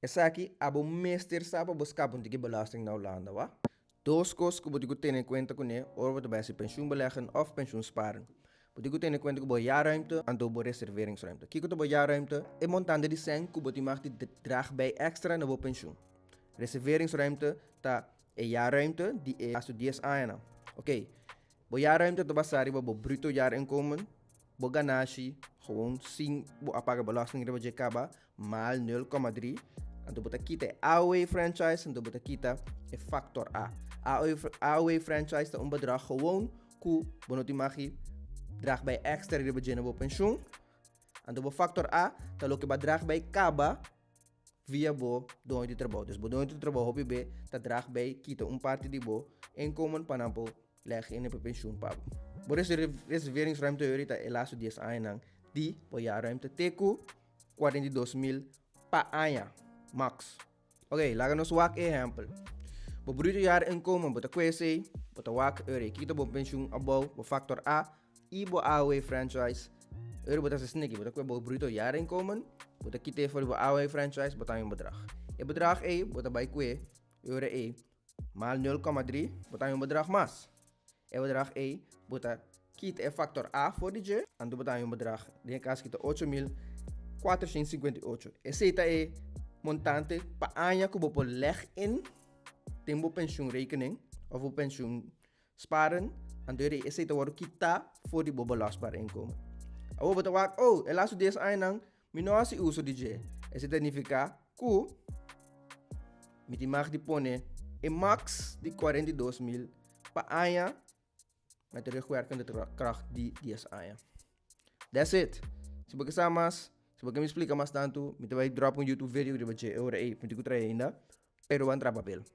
Essa aqui, abo meester sabe buscar punti que belasting na Holanda, wa? Dos coisas que você tem em conta com ele, ou você vai se pensioen beleggen of pensioen sparen. Você tem em conta que você jaarruimte en door reserveringsruimte. Kijk op de jaarruimte, e montante die zijn, que você mag die draag bij extra naar je pensioen. Reserveringsruimte, ta e jaarruimte, die e als je 10 aan. Oké, bij jaarruimte te basari, bij bruto jaarinkomen, bij ganache, gewoon zien, bij apage belasting, dat je kaba, maal 0,3. En dan moet kita AOE franchise en dan moet kita factor A. AOE franchise is een bedrag gewoon ku bonoti magi draag bij extra die beginnen op pensioen. En dan factor A, dan loop je draag bij kaba via bo doon je trabaho. Dus bo doon je trabaho hopi be dat draag bij kita een party die bo inkomen panampo leg in een pensioen pabo. Bo reserveringsruimte eurita elaso 10 aanang die bo jaarruimte teku 42.000 pa anya max. Oké, laten we een exempel. Bo bruto jaar inkomen bo ta kwese, bo ta wak euro kita bo pensioen abou, bo factor A, i bo AOE franchise. Euro bo ta sneaky, bo ta kwe bo bruto jaar inkomen, bo ta kita voor bo AOE franchise, bo ta yung bedrag. E bedrag E, bo ta bij kwe, euro E, maal 0,3, bo ta yung bedrag mas. E bedrag E, bo ta kita e factor A voor die je, en bo ta yung bedrag, die kas kita 8.458. E zeta E, montante pa anya ko bo leg in tempo pensioenrekening of op pensioen sparen en door de essay te worden kita voor die belastbaar inkomen. Awo bota wak oh elaso des ainang minoasi uso DJ. E significa ku miti mag di pone e max di 42.000 pa anya met de terugwerkende kracht die 10 anya. That's it. Sebagai samas, sebagai me explica mais tanto, me vai drop um YouTube vídeo de você euro aí, me digo trair ainda, pero van papel.